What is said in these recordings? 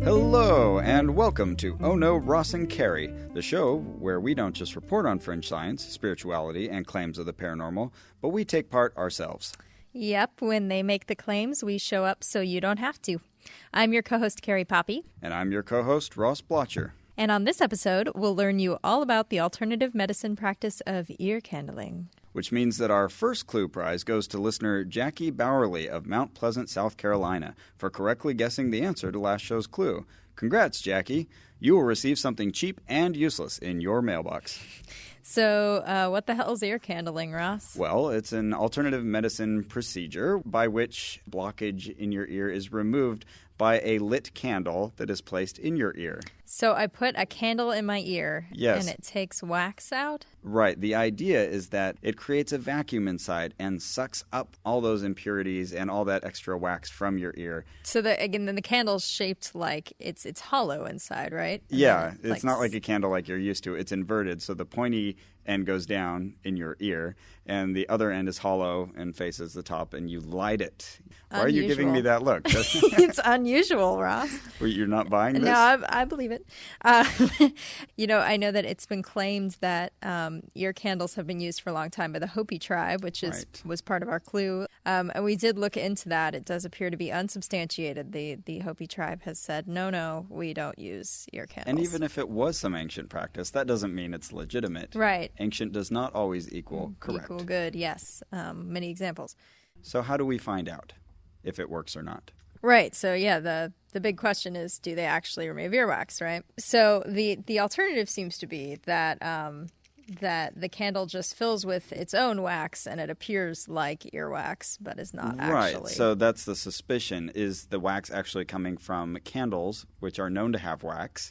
Hello, and welcome to Oh No, Ross and Carrie, the show where we don't just report on fringe science, spirituality, and claims of the paranormal, but we take part ourselves. Yep, when they make the claims, we show up so you don't have to. I'm your co-host, Carrie Poppy. And I'm your co-host, Ross Blotcher. And on this episode, we'll learn you all about the alternative medicine practice of ear candling. Which means that our first clue prize goes to listener Jackie Bowerly of Mount Pleasant, South Carolina, for correctly guessing the answer to last show's clue. Congrats, Jackie. You will receive something cheap and useless in your mailbox. So, what the hell is ear candling, Ross? Well, it's an alternative medicine procedure by which blockage in your ear is removed by a lit candle that is placed in your ear. So I put a candle in my ear, yes, and it takes wax out? Right. The idea is that it creates a vacuum inside and sucks up all those impurities and all that extra wax from your ear. So, then the candle's shaped like it's hollow inside, right? And yeah, it's not like a candle like you're used to. It's inverted, so the pointy end goes down in your ear, and the other end is hollow and faces the top, and you light it. Why are you giving me that look? It's unusual, Ross. You're not buying this? No, I believe it. I know that it's been claimed that ear candles have been used for a long time by the Hopi tribe, which was part of our clue. And we did look into that. It does appear to be unsubstantiated. The Hopi tribe has said, no, we don't use ear candles. And even if it was some ancient practice, that doesn't mean it's legitimate. Right. Ancient does not always equal correct. Equal good, yes. Many examples. So how do we find out if it works or not? Right. So, yeah, the big question is, do they actually remove earwax, right? So the alternative seems to be that that the candle just fills with its own wax and it appears like earwax, but is not actually. Right. So that's the suspicion. Is the wax actually coming from candles, which are known to have wax,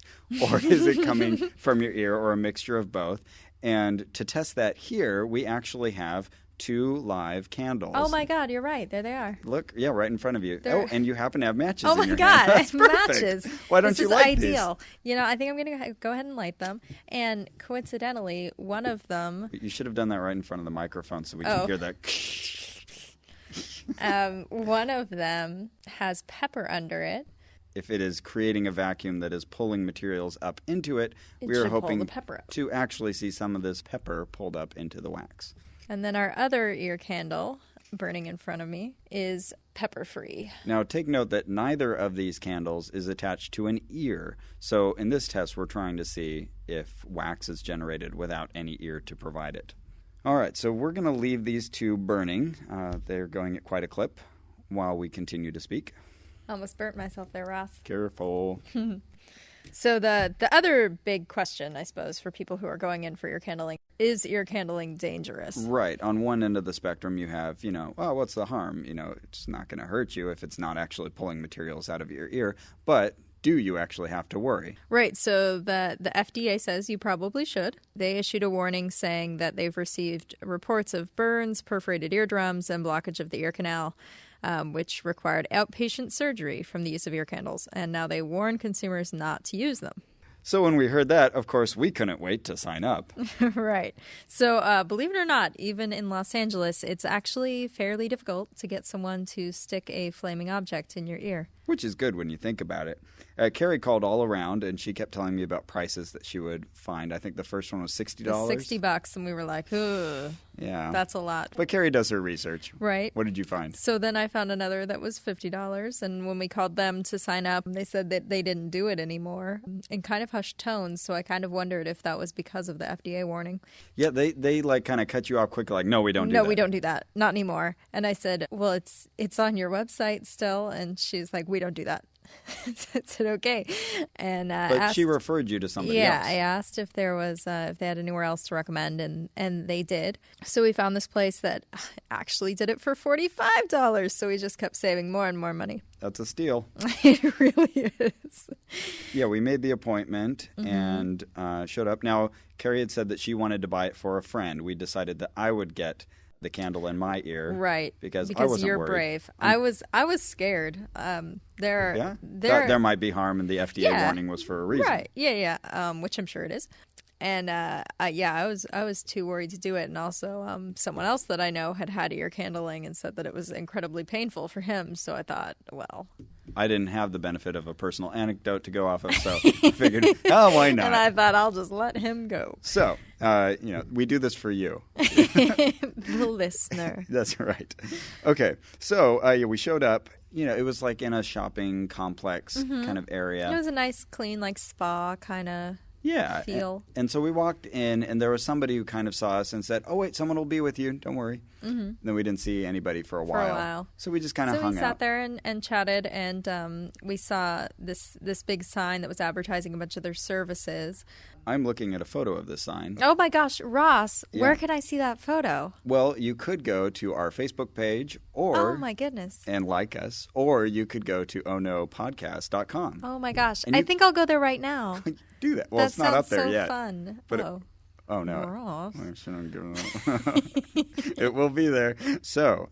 or is it coming from your ear, or a mixture of both? And to test that here, we actually have 2 live candles. Oh, my God, you're right. There they are. Look, yeah, right in front of you. Oh, and you happen to have matches in your hand. Oh, my God, That's perfect. matches. Why don't you light these? This is ideal. I think I'm going to go ahead and light them. And coincidentally, one of them... You should have done that right in front of the microphone so we can hear that. One of them has pepper under it. If it is creating a vacuum that is pulling materials up into it, we are hoping to actually see some of this pepper pulled up into the wax. And then our other ear candle, burning in front of me, is pepper-free. Now, take note that neither of these candles is attached to an ear. So in this test, we're trying to see if wax is generated without any ear to provide it. All right, so we're going to leave these 2 burning. They're going at quite a clip while we continue to speak. Almost burnt myself there, Ross. Careful. So the other big question, I suppose, for people who are going in for ear candling, is ear candling dangerous? Right. On one end of the spectrum, you have, what's the harm? It's not going to hurt you if it's not actually pulling materials out of your ear. But do you actually have to worry? Right. So the FDA says you probably should. They issued a warning saying that they've received reports of burns, perforated eardrums, and blockage of the ear canal, which required outpatient surgery from the use of ear candles. And now they warn consumers not to use them. So when we heard that, of course, we couldn't wait to sign up. Right. So believe it or not, even in Los Angeles, it's actually fairly difficult to get someone to stick a flaming object in your ear. Which is good when you think about it. Carrie called all around, and she kept telling me about prices that she would find. I think the first one was $60. $60, and we were like, ugh, yeah, that's a lot. But Carrie does her research. Right. What did you find? So then I found another that was $50, and when we called them to sign up, they said that they didn't do it anymore in kind of hushed tones, so I kind of wondered if that was because of the FDA warning. Yeah, they like kind of cut you off quick, like, no, we don't do that. No, we don't do that. Not anymore. And I said, well, it's on your website still, and she's like, we don't do that. I said, okay. And but she referred you to somebody else. Yeah, I asked if there was if they had anywhere else to recommend, and they did. So we found this place that actually did it for $45. So we just kept saving more and more money. That's a steal. It really is. Yeah, we made the appointment and showed up. Now, Carrie had said that she wanted to buy it for a friend. We decided that I would get the candle in my ear, right? Because I wasn't you're worried. Brave. I was scared. There might be harm, and the FDA warning was for a reason, right? Yeah, which I'm sure it is. And I was too worried to do it. And also, someone else that I know had ear candling and said that it was incredibly painful for him. So I thought, well, I didn't have the benefit of a personal anecdote to go off of, so I figured, oh, why not? And I thought I'll just let him go. So, we do this for you. The listener. That's right. Okay, so we showed up. It was like in a shopping complex kind of area. It was a nice, clean, like spa kind of feel. And so we walked in, and there was somebody who kind of saw us and said, oh, wait, someone will be with you. Don't worry. Mm-hmm. Then we didn't see anybody for a while. So we just kind of hung out. So we sat there and chatted, and we saw this big sign that was advertising a bunch of their services. I'm looking at a photo of this sign. Oh, my gosh. Ross, where can I see that photo? Well, you could go to our Facebook page oh, my goodness, and like us, or you could go to ohnopodcast.com. Oh, my gosh. I think I'll go there right now. Do that. Well, it's not up there yet. That sounds so fun. But oh, no. Ross. It will be there. So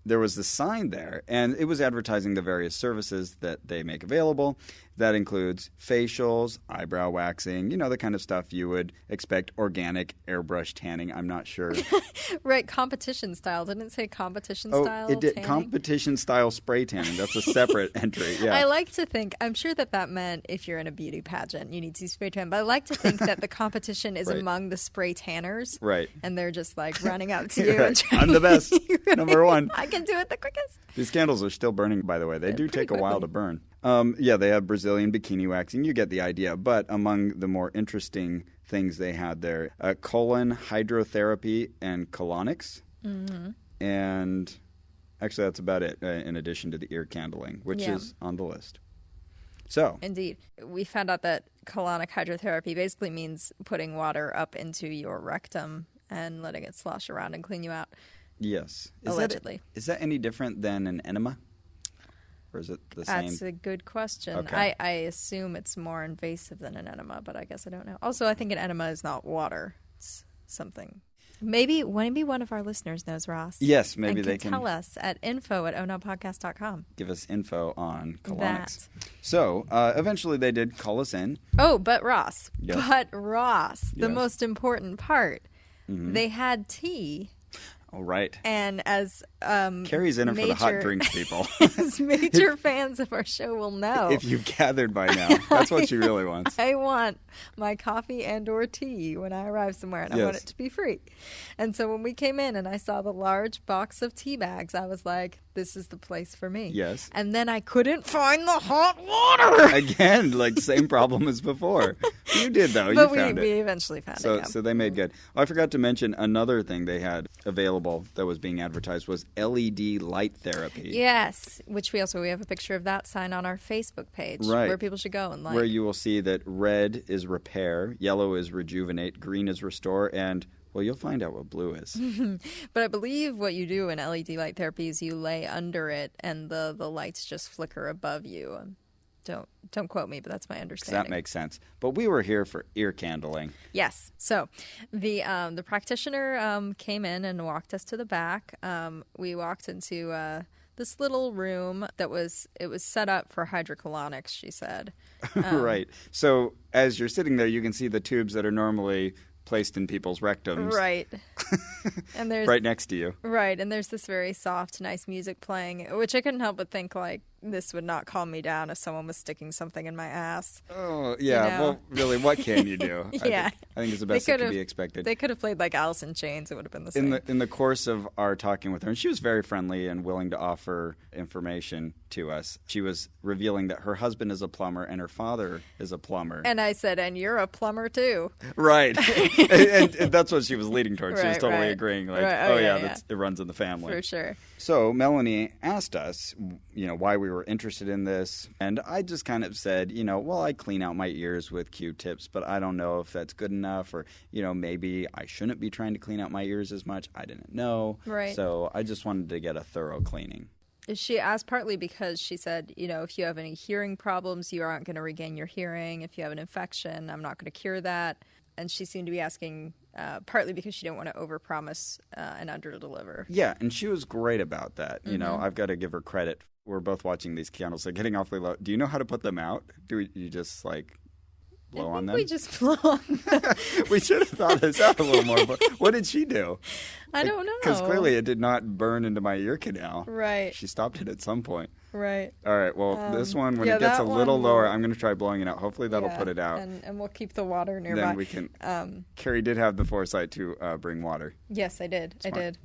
there was the sign there, and it was advertising the various services that they make available. That includes facials, eyebrow waxing, the kind of stuff you would expect, organic airbrush tanning. I'm not sure. Right, competition style. Didn't it say competition style? Oh, it did. Tanning? Competition style spray tanning. That's a separate entry. Yeah. I like to think, I'm sure that meant if you're in a beauty pageant, you need to spray tan. But I like to think that the competition is among the spray tanners. Right. And they're just like running up to you. Right. I'm the best. Right. Number one. I can do it the quickest. These candles are still burning, by the way. They do take a while to burn. They have Brazilian bikini waxing. You get the idea. But among the more interesting things they had there, colon hydrotherapy and colonics. Mm-hmm. And actually, that's about it, in addition to the ear candling, which is on the list. So, indeed. We found out that colonic hydrotherapy basically means putting water up into your rectum and letting it slosh around and clean you out. Yes. Allegedly. Is that any different than an enema? Or is it the same? That's a good question. Okay. I assume it's more invasive than an enema, but I guess I don't know. Also, I think an enema is not water. It's something. Maybe one of our listeners knows, Ross. Yes, maybe and they can tell us at info@ohnopodcast.com. Give us info on colonics. So, eventually they did call us in. Oh, but Ross. Yes. The most important part. Mm-hmm. They had tea. Oh, right. And as Carrie's in it for the hot drinks, people. As major fans of our show will know. If you've gathered by now. That's what she really wants. I want my coffee and or tea when I arrive somewhere, and I want it to be free. And so when we came in and I saw the large box of tea bags, I was like, this is the place for me. Yes. And then I couldn't find the hot water. Again, like same problem as before. You did, though. But you found it. We eventually found it. So they made good. Oh, I forgot to mention another thing they had available that was being advertised was LED light therapy. Yes, which we have a picture of that sign on our Facebook page, right, where people should go and like. Where you will see that red is repair, yellow is rejuvenate, green is restore, and well, you'll find out what blue is. But I believe what you do in LED light therapy is you lay under it and the lights just flicker above you. Don't quote me, but that's my understanding. That makes sense. But we were here for ear candling. Yes. So the practitioner came in and walked us to the back. We walked into this little room that was set up for hydrocolonics, she said. Right. So as you're sitting there, you can see the tubes that are normally placed in people's rectums. Right. And there's right next to you. Right. And there's this very soft, nice music playing, which I couldn't help but think, like, this would not calm me down if someone was sticking something in my ass. Oh, yeah. You know? Well, really, what can you do? Yeah. I think it's the best that could be expected. They could have played like Alice in Chains. It would have been the same. In the course of our talking with her, and she was very friendly and willing to offer information to us, she was revealing that her husband is a plumber and her father is a plumber. And I said, and you're a plumber too. Right. and that's what she was leading towards. She was totally agreeing. Like, yeah. It runs in the family. For sure. So Melanie asked us, why we were interested in this. And I just kind of said, well, I clean out my ears with Q-tips, but I don't know if that's good enough, or, maybe I shouldn't be trying to clean out my ears as much. I didn't know. Right. So I just wanted to get a thorough cleaning. She asked partly because she said, if you have any hearing problems, you aren't going to regain your hearing. If you have an infection, I'm not going to cure that. And she seemed to be asking partly because she didn't want to overpromise and underdeliver. Yeah, and she was great about that. I've got to give her credit. We're both watching these candles. They're getting awfully low. Do you know how to put them out? Do you just blow on them? We just blow on them. We should have thought this out a little more. But what did she do? I don't know. Because clearly it did not burn into my ear canal. Right. She stopped it at some point. Right. All right. Well, this one, when it gets a little lower, I'm going to try blowing it out. Hopefully that'll put it out. And we'll keep the water nearby. Then we can. Carrie did have the foresight to bring water. Yes, I did. Smart. I did.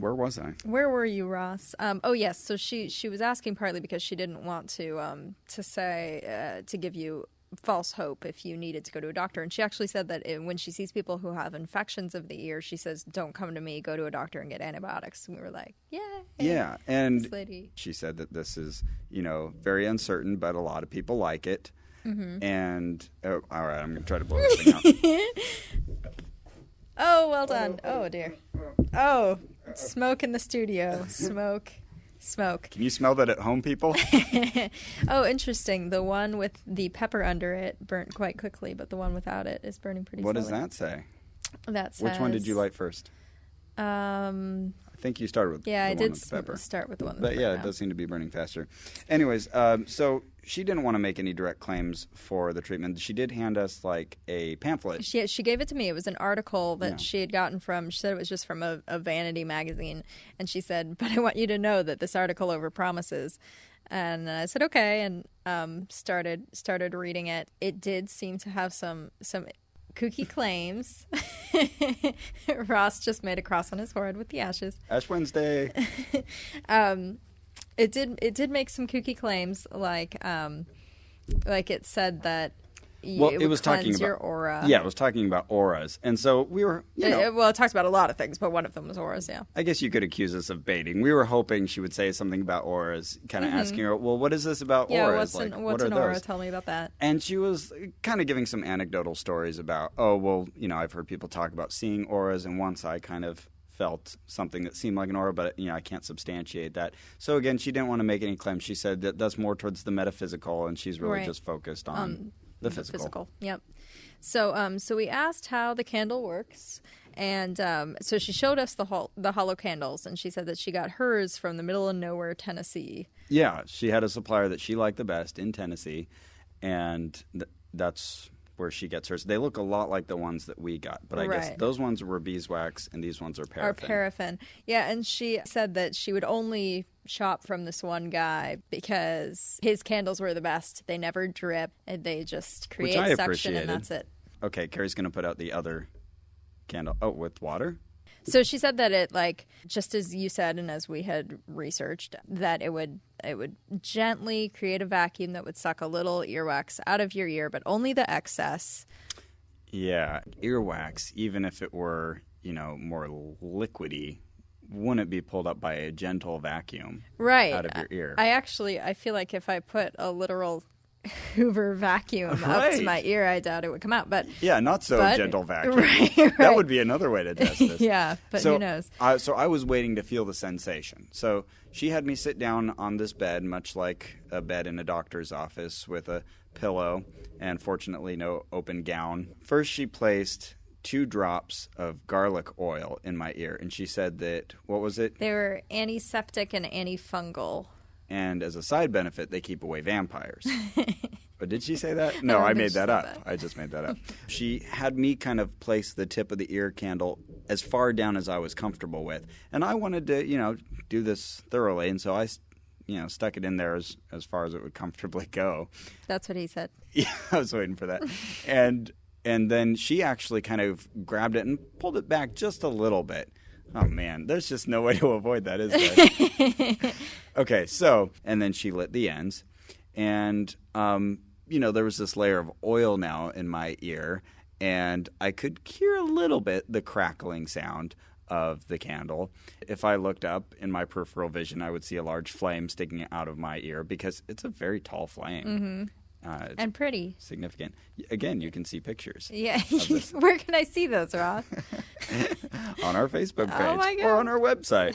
Where was I? Where were you, Ross? Oh, yes. So she was asking partly because she didn't want to say to give you false hope if you needed to go to a doctor. And she actually said that when she sees people who have infections of the ear, she says, "Don't come to me. Go to a doctor and get antibiotics." And we were like, "Yeah." Yeah, and this lady. She said that this is, very uncertain, but a lot of people like it. Mm-hmm. And all right, I'm going to try to blow this thing out. Oh, well done. Oh, dear. Oh, smoke in the studio. Smoke. Can you smell that at home, people? Oh, interesting. The one with the pepper under it burnt quite quickly, but the one without it is burning pretty slowly. What does that say? That says... Which one did you light first? I think you started with the one with the pepper. Start with the one with the pepper. But yeah, it does seem to be burning faster. Anyways, so she didn't want to make any direct claims for the treatment. She did hand us like a pamphlet. She gave it to me. It was an article that she had gotten from, she said it was just from a vanity magazine. And she said, "But I want you to know that this article overpromises." And I said, okay, and started reading it. It did seem to have some kooky claims. Ross just made a cross on his forehead with the ashes. Ash Wednesday. It did make some kooky claims, like it said that it was talking about your aura. Yeah, it was talking about auras, and so we were. Well, it talks about a lot of things, but one of them was auras. Yeah. I guess you could accuse us of baiting. We were hoping she would say something about auras, kind of asking her, "Well, what is this about auras? What's an aura? Tell me about that." And she was kind of giving some anecdotal stories about, I've heard people talk about seeing auras, and once I kind of felt something that seemed like an aura, but I can't substantiate that. So again, she didn't want to make any claims. She said that that's more towards the metaphysical, and she's really just focused on the physical. Yep. So we asked how the candle works, and so she showed us the hollow candles, and she said that she got hers from the middle of nowhere, Tennessee. Yeah, she had a supplier that she liked the best in Tennessee, and that's where she gets hers. They look a lot like the ones that we got, but I guess those ones were beeswax and these ones are paraffin. Yeah, and she said that she would only shop from this one guy because his candles were the best. They never drip, and they just create suction, and that's it. Okay, Carrie's going to put out the other candle. Oh, with water? So she said that it, just as you said and as we had researched, that it would gently create a vacuum that would suck a little earwax out of your ear, but only the excess. Yeah, earwax, even if it were, more liquidy, wouldn't be pulled up by a gentle vacuum out of your ear. I feel like if I put a literal Hoover vacuum up to my ear, I doubt it would come out. But yeah, not so gentle vacuum. Right. That would be another way to test this. Yeah, but who knows? So I was waiting to feel the sensation. So she had me sit down on this bed, much like a bed in a doctor's office, with a pillow and fortunately no open gown. First, she placed 2 drops of garlic oil in my ear, and she said that, what was it? They were antiseptic and antifungal. And as a side benefit, they keep away vampires. But did she say that? No, I made that up. I just made that up. She had me kind of place the tip of the ear candle as far down as I was comfortable with. And I wanted to, do this thoroughly. And so I, stuck it in there as far as it would comfortably go. That's what he said. Yeah, I was waiting for that. And then she actually kind of grabbed it and pulled it back just a little bit. Oh, man, there's just no way to avoid that, is there? Okay, and then she lit the ends. And, there was this layer of oil now in my ear, and I could hear a little bit the crackling sound of the candle. If I looked up in my peripheral vision, I would see a large flame sticking out of my ear because it's a very tall flame. Mm-hmm. And pretty. Significant. Again, you can see pictures. Yeah. Where can I see those, Ross? On our Facebook page. Oh my God. Or on our website.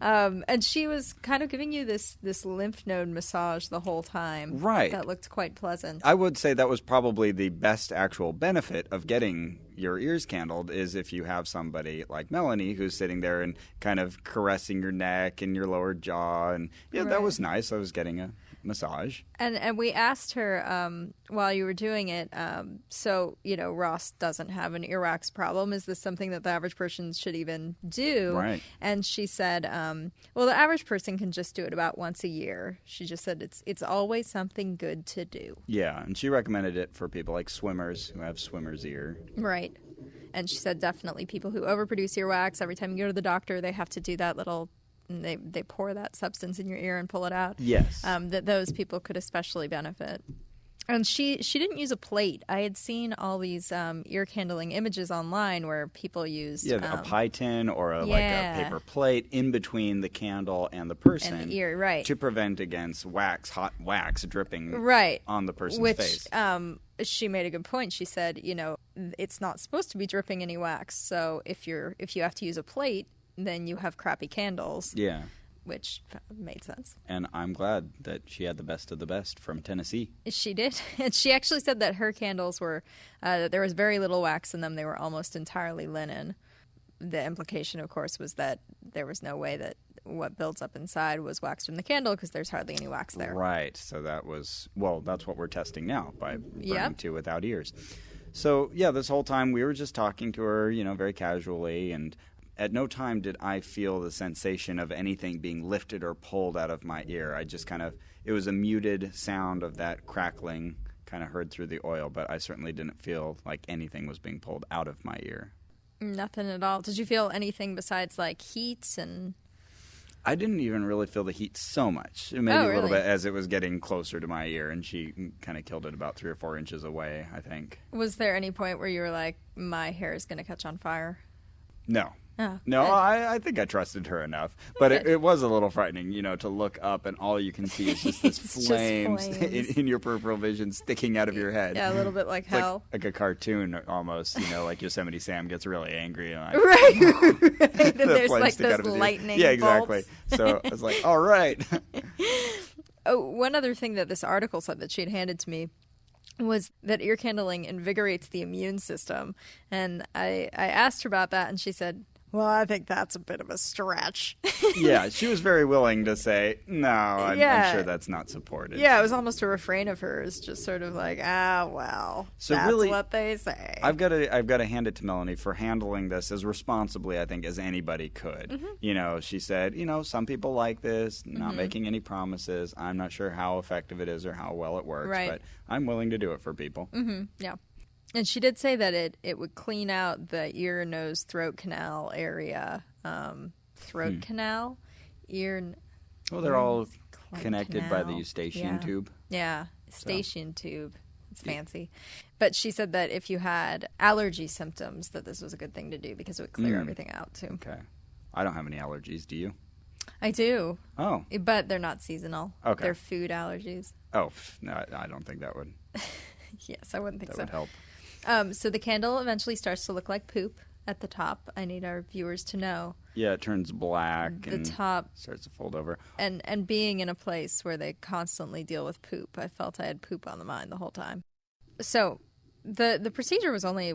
And she was kind of giving you this lymph node massage the whole time. Right. That looked quite pleasant. I would say that was probably the best actual benefit of getting your ears candled is if you have somebody like Melanie who's sitting there and kind of caressing your neck and your lower jaw. And that was nice. I was getting a massage. And we asked her while you were doing it, so, Ross doesn't have an earwax problem. Is this something that the average person should even do? Right. And she said, well, the average person can just do it about once a year. She just said it's always something good to do. Yeah, and she recommended it for people like swimmers who have swimmer's ear. Right. And she said definitely people who overproduce earwax, every time you go to the doctor, they have to do that little... They pour that substance in your ear and pull it out. Yes. That those people could especially benefit. And she didn't use a plate. I had seen all these ear candling images online where people used... a pie tin or like a paper plate in between the candle and the person. And the ear, right. To prevent against hot wax dripping on the person's face. She made a good point. She said, it's not supposed to be dripping any wax. So if you have to use a plate, then you have crappy candles. Yeah. Which made sense. And I'm glad that she had the best of the best from Tennessee. She did. And she actually said that her candles were, there was very little wax in them. They were almost entirely linen. The implication, of course, was that there was no way that what builds up inside was wax from the candle because there's hardly any wax there. Right. So that's what we're testing now by burning two without ears. So, this whole time we were just talking to her, very casually, and at no time did I feel the sensation of anything being lifted or pulled out of my ear. I just it was a muted sound of that crackling kind of heard through the oil, but I certainly didn't feel like anything was being pulled out of my ear. Nothing at all. Did you feel anything besides like heat and... I didn't even really feel the heat so much. Maybe a little bit as it was getting closer to my ear, and she kind of killed it about 3 or 4 inches away, I think. Was there any point where you were like, my hair is going to catch on fire? No. Oh, no, I think I trusted her enough. But it was a little frightening, to look up and all you can see is just this flames in your peripheral vision sticking out of your head. Yeah, a little bit like hell. Like a cartoon almost, like Yosemite Sam gets really angry. And right. And there's like those lightning bolts. Yeah, exactly. So I was like, all right. Oh, one other thing that this article said that she had handed to me was that ear candling invigorates the immune system. And I asked her about that, and she said, well, I think that's a bit of a stretch. Yeah, she was very willing to say, no, I'm sure that's not supported. Yeah, it was almost a refrain of hers, just sort of like, well, so that's really, what they say. I've got to hand it to Melanie for handling this as responsibly, I think, as anybody could. Mm-hmm. She said, some people like this, not making any promises. I'm not sure how effective it is or how well it works, but I'm willing to do it for people. Mm-hmm. Yeah. And she did say that it would clean out the ear, nose, throat canal area. Throat canal? Ear... Well, they're all connected canal. By the eustachian tube. Yeah, eustachian tube. It's fancy. But she said that if you had allergy symptoms, that this was a good thing to do because it would clear everything out, too. Okay. I don't have any allergies. Do you? I do. Oh. But they're not seasonal. Okay. They're food allergies. Oh, no, I don't think that would... Yes, I wouldn't think so. That would help. So the candle eventually starts to look like poop at the top. I need our viewers to know. Yeah, it turns black the and top starts to fold over. And being in a place where they constantly deal with poop, I felt I had poop on the mind the whole time. So the procedure was only,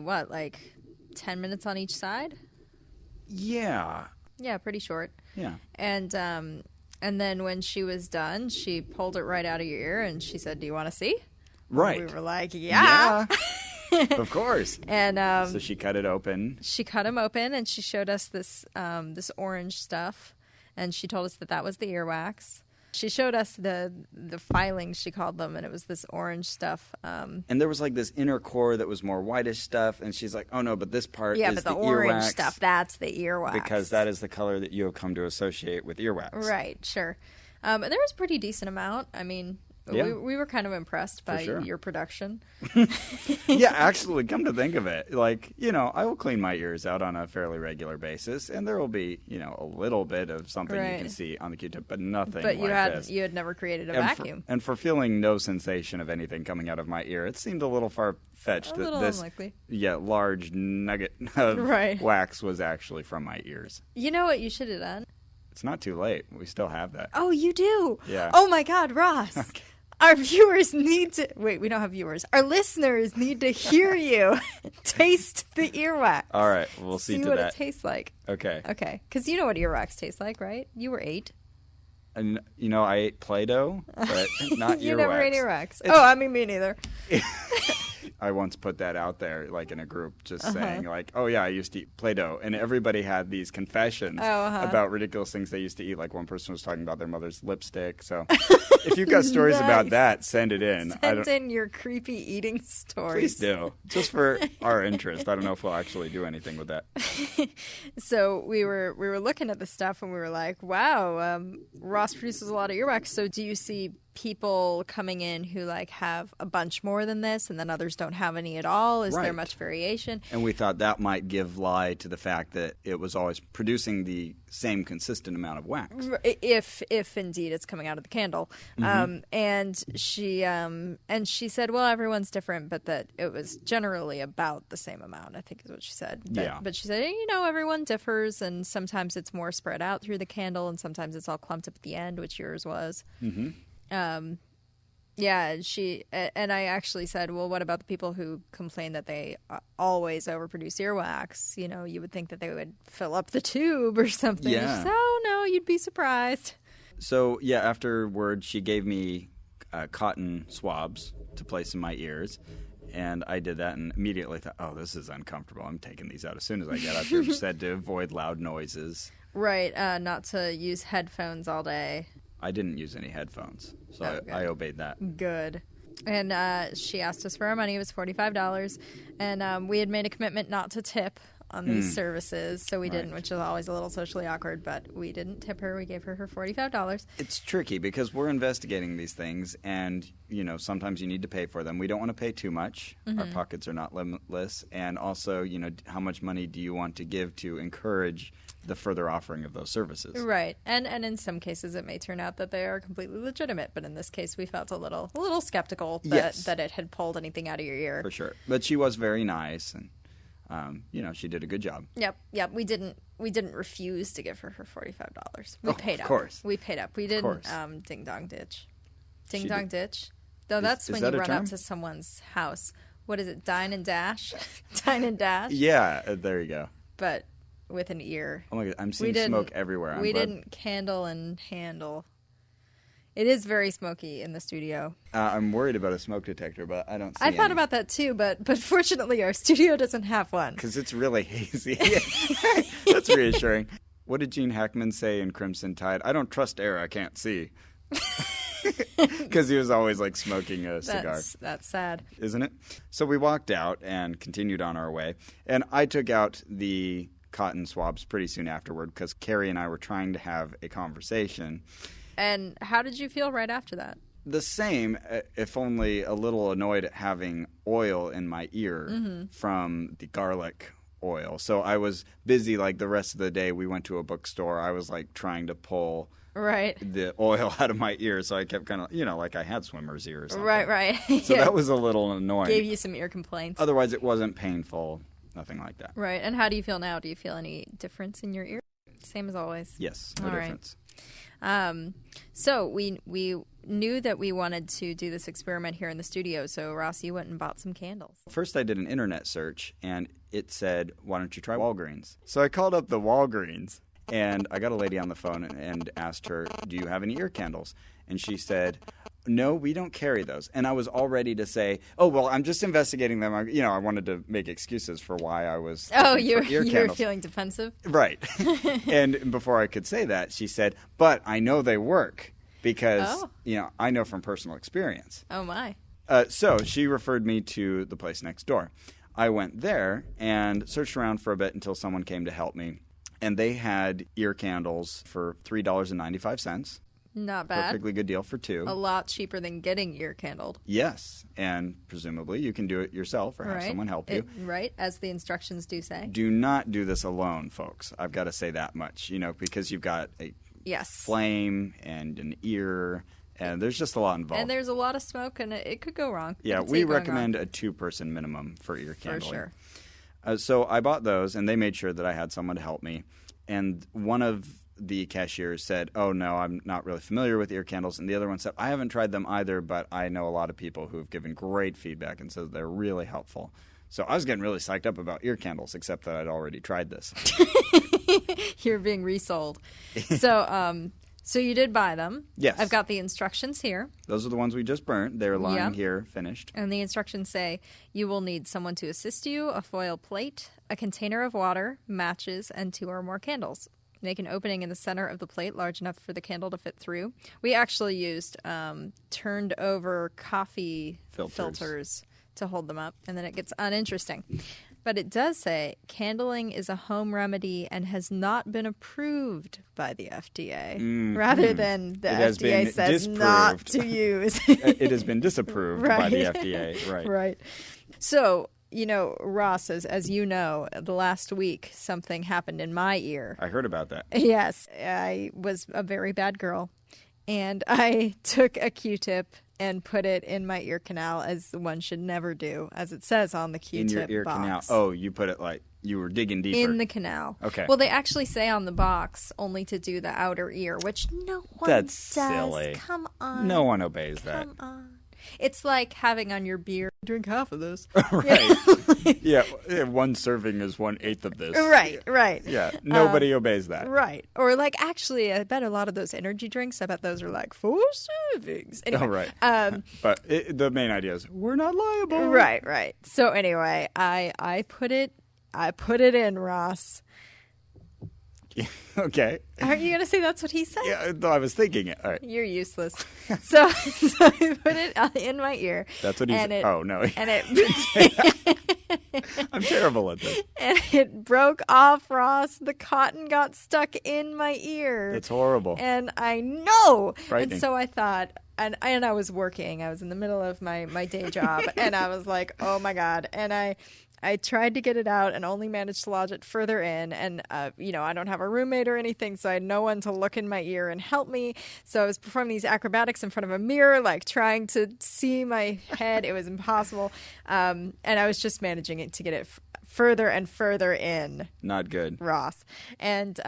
10 minutes on each side? Yeah. Yeah, pretty short. Yeah. And then when she was done, she pulled it right out of your ear and she said, do you want to see? Right. And we were like, yeah. Of course. And so she cut it open. She cut him open, and she showed us this orange stuff, and she told us that was the earwax. She showed us the filings, she called them, and it was this orange stuff. And there was like this inner core that was more whitish stuff, and she's like, oh no, but this part is the orange earwax stuff, that's the earwax. Because that is the color that you have come to associate with earwax. Right, sure. And there was a pretty decent amount. I mean... Yeah. We were kind of impressed by your production. Yeah, actually, come to think of it, I will clean my ears out on a fairly regular basis, and there will be, a little bit of something you can see on the Q-tip, but nothing like this. You had never created a vacuum. And for feeling no sensation of anything coming out of my ear, it seemed a little far-fetched that this unlikely. Large nugget of wax was actually from my ears. You know what you should have done? It's not too late. We still have that. Oh, you do? Yeah. Oh, my God, Ross. Okay. Our viewers need to... Wait, we don't have viewers. Our listeners need to hear you taste the earwax. All right, we'll see to what that. It tastes like. Okay. Okay, because you know what earwax tastes like, right? You were 8. And, I ate Play-Doh, but not You earwax. never ate earwax. I mean, me neither. I once put that out there, like in a group, just saying, like, oh yeah, I used to eat Play-Doh, and everybody had these confessions about ridiculous things they used to eat. Like one person was talking about their mother's lipstick. So, if you've got stories about that, send it in. Send in your creepy eating stories. Please do, just for our interest. I don't know if we'll actually do anything with that. So we were looking at the stuff, and we were like, wow, Ross produces a lot of earwax. So do you see people coming in who like have a bunch more than this and then others don't have any at all? Is there much variation? And we thought that might give lie to the fact that it was always producing the same consistent amount of wax. If indeed it's coming out of the candle. And she said, well, everyone's different, but that it was generally about the same amount, I think is what she said. But she said, everyone differs, and sometimes it's more spread out through the candle and sometimes it's all clumped up at the end, which yours was. And I actually said, well, what about the people who complain that they always overproduce earwax? You would think that they would fill up the tube or something. Yeah. She said, oh, no, you'd be surprised. So, afterward, she gave me cotton swabs to place in my ears. And I did that and immediately thought, oh, this is uncomfortable. I'm taking these out as soon as I get out here. She said to avoid loud noises. Right, not to use headphones all day. I didn't use any headphones, so I obeyed that. Good. And she asked us for our money. It was $45. And we had made a commitment not to tip on these services, so we didn't, which is always a little socially awkward, but we didn't tip her. We gave her $45. It's tricky because we're investigating these things, and, sometimes you need to pay for them. We don't want to pay too much. Our pockets are not limitless. And also, how much money do you want to give to encourage the further offering of those services? Right. And in some cases it may turn out that they are completely legitimate, but in this case we felt a little skeptical that it had pulled anything out of your ear. For sure. But she was very nice, and she did a good job. Yep. We didn't refuse to give her $45. We paid up. Of course. We paid up. We didn't ding dong ditch. Ding dong ditch. Though that's when you run up to someone's house. What is it? Dine and dash? Dine and dash? Yeah, there you go. But with an ear. Oh my God, I'm seeing smoke everywhere. We didn't candle and handle. It is very smoky in the studio. I'm worried about a smoke detector, but I don't see I thought about that too, but fortunately our studio doesn't have one. Because it's really hazy. That's reassuring. What did Gene Hackman say in Crimson Tide? I don't trust air I can't see. Because he was always like smoking a cigar. That's sad. Isn't it? So we walked out and continued on our way. And I took out the cotton swabs pretty soon afterward because Carrie and I were trying to have a conversation. And how did you feel right after that? The same, if only a little annoyed at having oil in my ear from the garlic oil. So I was busy like the rest of the day. We went to a bookstore. I was like trying to pull the oil out of my ear. So I kept kind of, like I had swimmer's ear or something. Right. So that was a little annoying. Gave you some ear complaints. Otherwise, it wasn't painful. Nothing like that. Right. And how do you feel now? Do you feel any difference in your ear? Same as always? Yes, no difference. So we knew that we wanted to do this experiment here in the studio, so Ross, you went and bought some candles. First I did an internet search, and it said, why don't you try Walgreens? So I called up the Walgreens, and I got a lady on the phone and asked her, do you have any ear candles? And she said, no, we don't carry those. And I was all ready to say, oh, well, I'm just investigating them. I wanted to make excuses for why I was you were feeling defensive? Right. And before I could say that, she said, but I know they work because, I know from personal experience. Oh, my. So she referred me to the place next door. I went there and searched around for a bit until someone came to help me. And they had ear candles for $3.95. Not bad. Perfectly good deal for two. A lot cheaper than getting ear candled. Yes, and presumably you can do it yourself or have someone help you. Right, as the instructions do say. Do not do this alone, folks. I've got to say that much, because you've got a flame and an ear, and there's just a lot involved. And there's a lot of smoke, and it could go wrong. Yeah, we recommend a two-person minimum for ear candling. For sure. So I bought those, and they made sure that I had someone to help me. And one of the cashiers said, oh, no, I'm not really familiar with ear candles. And the other one said, I haven't tried them either, but I know a lot of people who have given great feedback and said they're really helpful. So I was getting really psyched up about ear candles, except that I'd already tried this. You're being resold. So So you did buy them. Yes. I've got the instructions here. Those are the ones we just burnt. They're lying here, finished. And the instructions say you will need someone to assist you, a foil plate, a container of water, matches, and 2 or more candles. Make an opening in the center of the plate large enough for the candle to fit through. We actually used turned over coffee filters to hold them up, and then it gets uninteresting. But it does say candling is a home remedy and has not been approved by the FDA, rather than the FDA says not to use. It has been disapproved by the FDA. Right. Right. So, Ross, as you know, the last week something happened in my ear. I heard about that. Yes. I was a very bad girl, and I took a Q-tip and put it in my ear canal, as one should never do, as it says on the Q-tip box. In your ear canal. Oh, you put it like you were digging deeper. In the canal. Okay. Well, they actually say on the box only to do the outer ear, which no one does. Silly. Come on. No one obeys that. Come on. It's like having on your beer, drink half of this. Right. Yeah, 1 serving is 1/8 of this. Right. Yeah, nobody obeys that. Right. Or actually, I bet a lot of those energy drinks, I bet those are like 4 servings. Anyway, right. But the main idea is we're not liable. Right. So anyway, I put it in, Ross. Okay. Aren't you going to say that's what he said? Yeah, I was thinking it. All right. You're useless. So I put it in my ear. That's what he said. Oh, no. And it... I'm terrible at this. And it broke off, Ross. The cotton got stuck in my ear. That's horrible. And I know. Frightening. And so I thought... And I was working. I was in the middle of my day job. And I was like, oh, my God. And I tried to get it out and only managed to lodge it further in. And, I don't have a roommate or anything, so I had no one to look in my ear and help me. So I was performing these acrobatics in front of a mirror, like trying to see my head. It was impossible. And I was just managing it to get it further and further in. Not good. Ross. And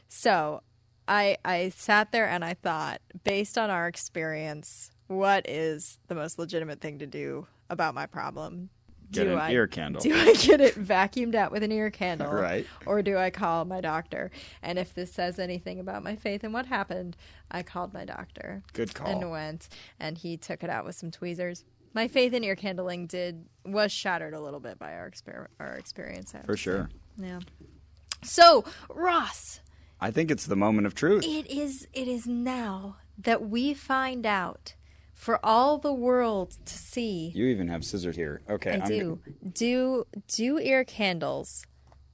so I sat there and I thought, based on our experience, what is the most legitimate thing to do about my problem? Get an ear candle. Do I get it vacuumed out with an ear candle? Right. Or do I call my doctor? And if this says anything about my faith in what happened, I called my doctor. Good call. And went, and he took it out with some tweezers. My faith in ear candling was shattered a little bit by our experience. For sure. Yeah. So, Ross. I think it's the moment of truth. It is now that we find out, for all the world to see. You even have scissors here. Okay. I do. Do ear candles.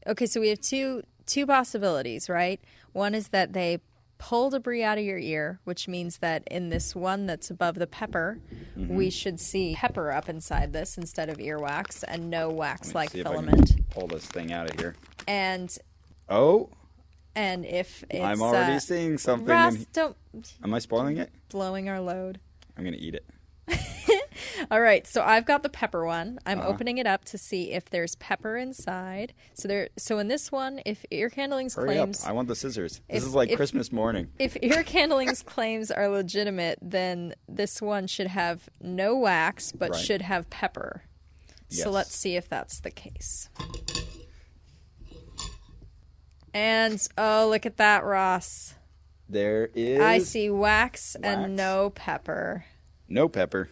Okay, so we have two possibilities, right? One is that they pull debris out of your ear, which means that in this one that's above the pepper, we should see pepper up inside this instead of earwax, and no wax-like filament. If I can pull this thing out of here. And if it's... I'm already seeing something. Ross, don't... Am I spoiling it? Blowing our load. I'm going to eat it. All right, so I've got the pepper one. I'm opening it up to see if there's pepper inside. So in this one, if ear candling's claims... Hurry up. I want the scissors. This is like Christmas morning. If ear candling's claims are legitimate, then this one should have no wax, but should have pepper. Yes. So let's see if that's the case. And, oh, look at that, Ross. There is... I see wax and no pepper. No pepper.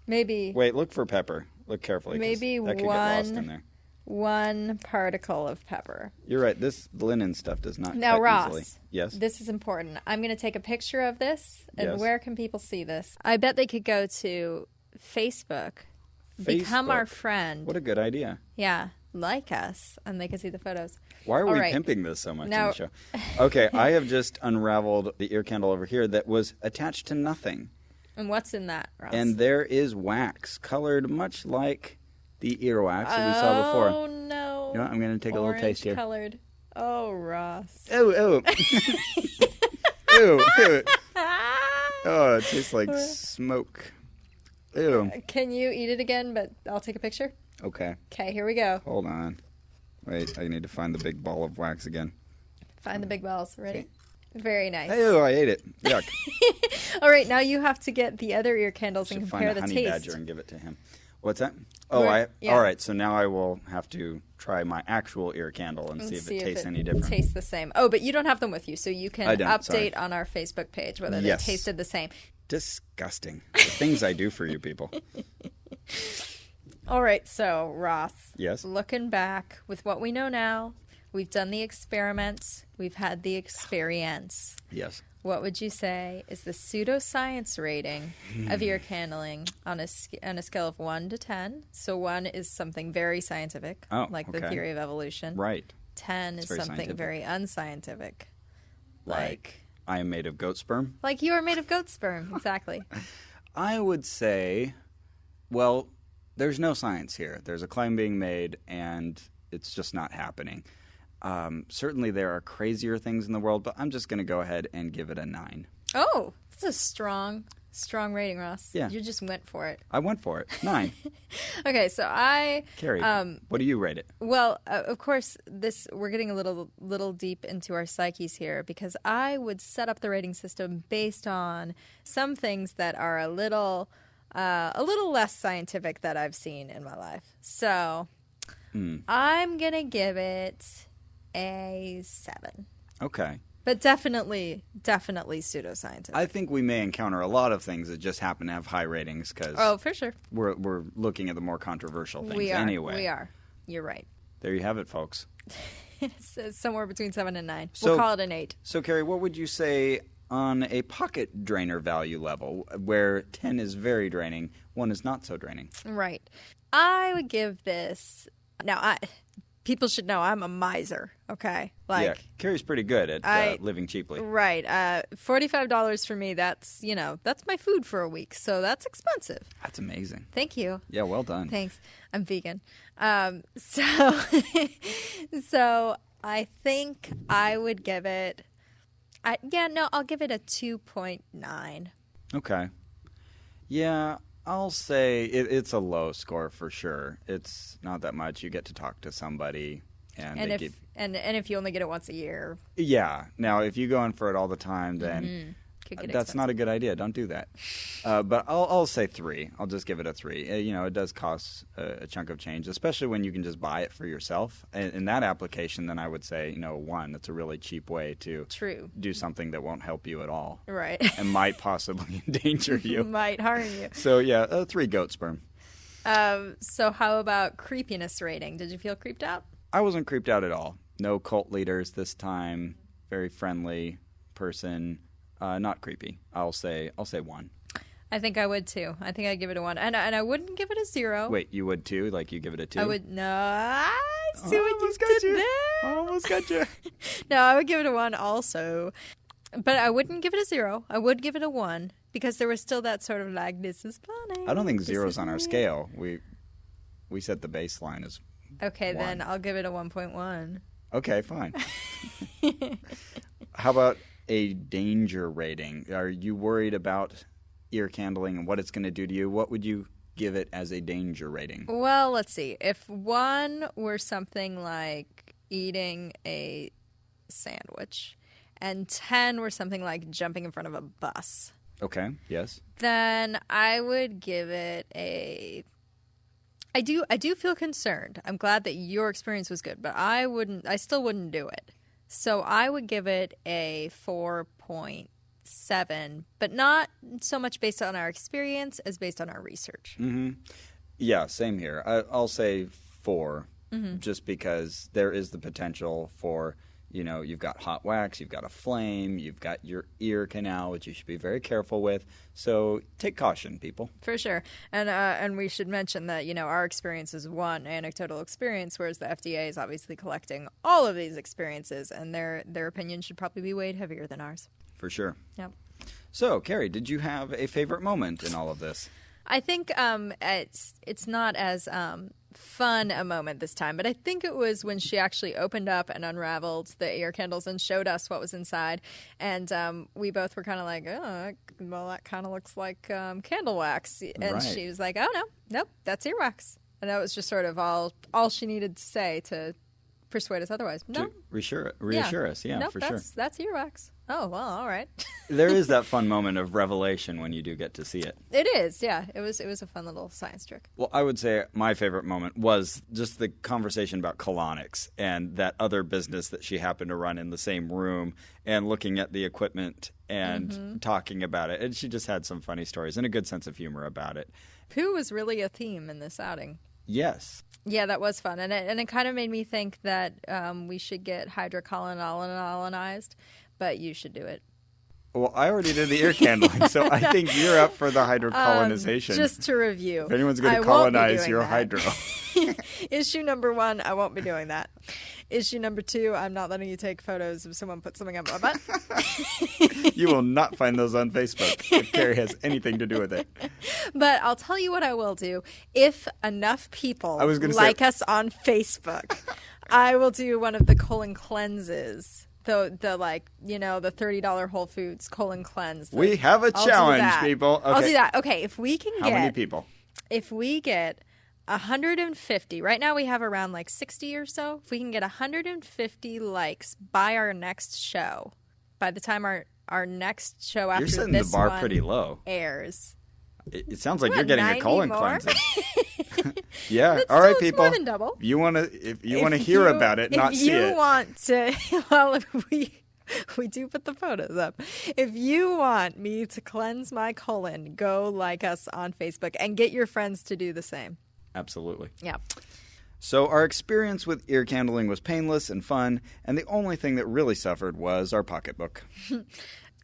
Maybe... Wait, look for pepper. Look carefully. Maybe that could get lost in there. One particle of pepper. You're right. This linen stuff does not now, cut Ross, easily. Yes? This is important. I'm going to take a picture of this. And where can people see this? I bet they could go to Facebook. Become our friend. What a good idea. Yeah. Like us. And they can see the photos. Why are we pimping this so much in the show? Okay, I have just unraveled the ear candle over here that was attached to nothing. And what's in that, Ross? And there is wax, colored much like the earwax that we saw before. Oh, no. You know what? I'm going to take a little taste here. Colored. Oh, Ross. Ew. Ew. Oh, it tastes like smoke. Ew. Can you eat it again, but I'll take a picture? Okay. Okay, here we go. Hold on. Wait, I need to find the big ball of wax again. Find the big balls. Ready? Okay. Very nice. Ew, I ate it. Yuck. All right, now you have to get the other ear candles and compare the taste. Find a honey badger and give it to him. What's that? Oh, all right. So now I will have to try my actual ear candle and see if it tastes any different. Tastes the same. Oh, but you don't have them with you, so you can update on our Facebook page whether they tasted the same. Disgusting. The things I do for you people. All right, so Ross. Yes. Looking back with what we know now, we've done the experiments, we've had the experience. Yes. What would you say is the pseudoscience rating of ear candling on a scale of 1 to 10? So 1 is something very scientific, like the theory of evolution. Right. 10 is something very unscientific. Like I am made of goat sperm? Like you are made of goat sperm, exactly. I would say, well, there's no science here. There's a claim being made, and it's just not happening. Certainly there are crazier things in the world, but I'm just going to go ahead and give it a 9. Oh, that's a strong rating, Ross. Yeah. You just went for it. I went for it. 9. Okay, so Carrie, what do you rate it? Well, of course, we're getting a little deep into our psyches here because I would set up the rating system based on some things that are a little less scientific that I've seen in my life. So I'm going to give it a 7. Okay. But definitely pseudoscientific. I think we may encounter a lot of things that just happen to have high ratings because for sure. We're looking at the more controversial things We are. You're right. There you have it, folks. It's somewhere between 7 and 9. We'll call it an 8. So, Carrie, what would you say on a pocket drainer value level where 10 is very draining, 1 is not so draining? Right. I would give this... Now, people should know I'm a miser, okay? Carrie's pretty good at living cheaply. Right. $45 for me, that's my food for a week, so that's expensive. That's amazing. Thank you. Yeah, well done. Thanks. I'm vegan. So I think I would give it... I'll give it a 2.9. Okay. Yeah, I'll say it's a low score for sure. It's not that much. You get to talk to somebody, and if you only get it once a year. Yeah. Now, if you go in for it all the time, then that's not a good idea. Don't do that. But I'll say 3. I'll just give it a 3. It does cost a chunk of change, especially when you can just buy it for yourself. In that application, then I would say 1. That's a really cheap way to do something that won't help you at all, right? And might possibly endanger you, might harm you. So 3 goat sperm. So how about creepiness rating? Did you feel creeped out? I wasn't creeped out at all. No cult leaders this time. Very friendly person. Not creepy. I'll say 1. I think I would too. I think I'd give it a 1, and I wouldn't give it a 0. Wait, you would too? Like you give it a 2? I would. No, I see what you did there. I almost got you. No, I would give it a 1 also, but I wouldn't give it a 0. I would give it a 1 because there was still that sort of like, this is funny. I don't think 0's on our scale. We set the baseline as okay. 1. Then I'll give it a 1.1. Okay, fine. How about a danger rating? Are you worried about ear candling and what it's going to do to you? What would you give it as a danger rating? Well, let's see. If 1 were something like eating a sandwich and 10 were something like jumping in front of a bus. Okay, yes. Then I would give it a... I do feel concerned. I'm glad that your experience was good, but I still wouldn't do it. So I would give it a 4.7, but not so much based on our experience as based on our research. Mm-hmm. Yeah, same here. I'll say 4, just because there is the potential for, you've got hot wax, you've got a flame, you've got your ear canal, which you should be very careful with. So take caution, people. For sure. And we should mention that, our experience is one anecdotal experience, whereas the FDA is obviously collecting all of these experiences, and their opinion should probably be weighed heavier than ours. For sure. Yep. So, Carrie, did you have a favorite moment in all of this? I think it's not as fun a moment this time, but I think it was when she actually opened up and unraveled the ear candles and showed us what was inside, and we both were kind of like, oh, well, that kind of looks like candle wax, and she was like, oh, nope, that's earwax, and that was just sort of all she needed to say to persuade us otherwise. No. To reassure us, nope, for sure. That's earwax. Oh, well, all right. There is that fun moment of revelation when you do get to see it. It is, yeah. It was a fun little science trick. Well, I would say my favorite moment was just the conversation about colonics and that other business that she happened to run in the same room and looking at the equipment and talking about it. And she just had some funny stories and a good sense of humor about it. Poo was really a theme in this outing. Yes. Yeah, that was fun. And it kind of made me think that we should get hydrocolonized, but you should do it. Well, I already did the ear candling, so I think you're up for the hydrocolonization. Just to review. If anyone's going to colonize your hydro. Issue number 1, I won't be doing that. Issue number 2, I'm not letting you take photos if someone puts something up my butt. You will not find those on Facebook if Carrie has anything to do with it. But I'll tell you what I will do. If enough people like us on Facebook, I will do one of the colon cleanses. The like, the $30 Whole Foods colon cleanse. We have a challenge, people. Okay. I'll do that. Okay, if we can How many people? If we get 150, right now we have around like 60 or so. If we can get 150 likes by our next show, by the time our next show after you're setting this the bar one pretty low. airs. It sounds like you're getting a colon cleansing. Yeah. That's all right, still, people. More than double. If you want to hear about it, not see it. If you want to, well, we do put the photos up. If you want me to cleanse my colon, go like us on Facebook and get your friends to do the same. Absolutely. Yeah. So our experience with ear candling was painless and fun, and the only thing that really suffered was our pocketbook.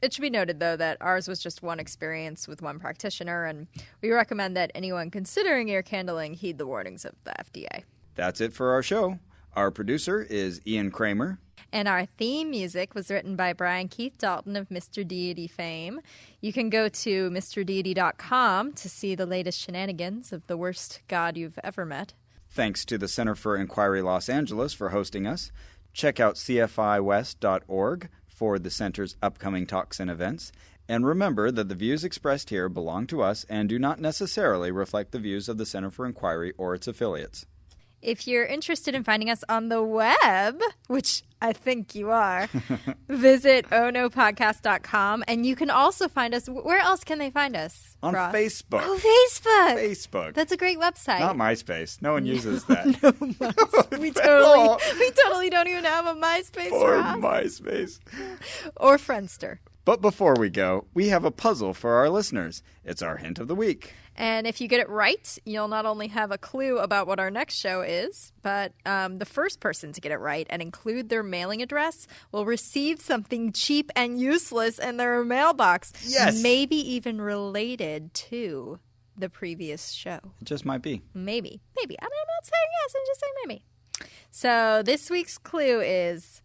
It should be noted, though, that ours was just one experience with one practitioner, and we recommend that anyone considering ear candling heed the warnings of the FDA. That's it for our show. Our producer is Ian Kramer. And our theme music was written by Brian Keith Dalton of Mr. Deity fame. You can go to MrDeity.com to see the latest shenanigans of the worst god you've ever met. Thanks to the Center for Inquiry Los Angeles for hosting us. Check out cfiwest.org for the center's upcoming talks and events. And remember that the views expressed here belong to us and do not necessarily reflect the views of the Center for Inquiry or its affiliates. If you're interested in finding us on the web, which I think you are, visit onopodcast.com. And you can also find us. Where else can they find us? On Ross? Facebook. Oh, Facebook. Facebook. That's a great website. Not MySpace. No one uses that. No, MySpace. We totally don't even have a MySpace. Or Ross. MySpace. Or Friendster. But before we go, we have a puzzle for our listeners. It's our hint of the week. And if you get it right, you'll not only have a clue about what our next show is, but the first person to get it right and include their mailing address will receive something cheap and useless in their mailbox. Yes. Maybe even related to the previous show. It just might be. Maybe. I'm not saying yes, I'm just saying maybe. So this week's clue is,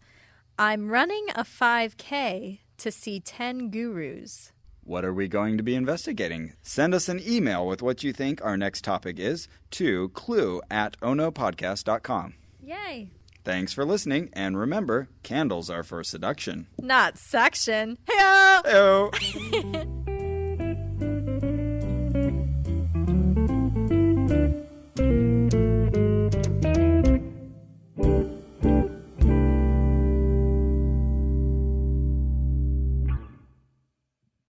I'm running a 5K to see 10 gurus. What are we going to be investigating? Send us an email with what you think our next topic is to clue@onopodcast.com. Yay. Thanks for listening, and remember, candles are for seduction. Not suction. Hey-o! Hey-o!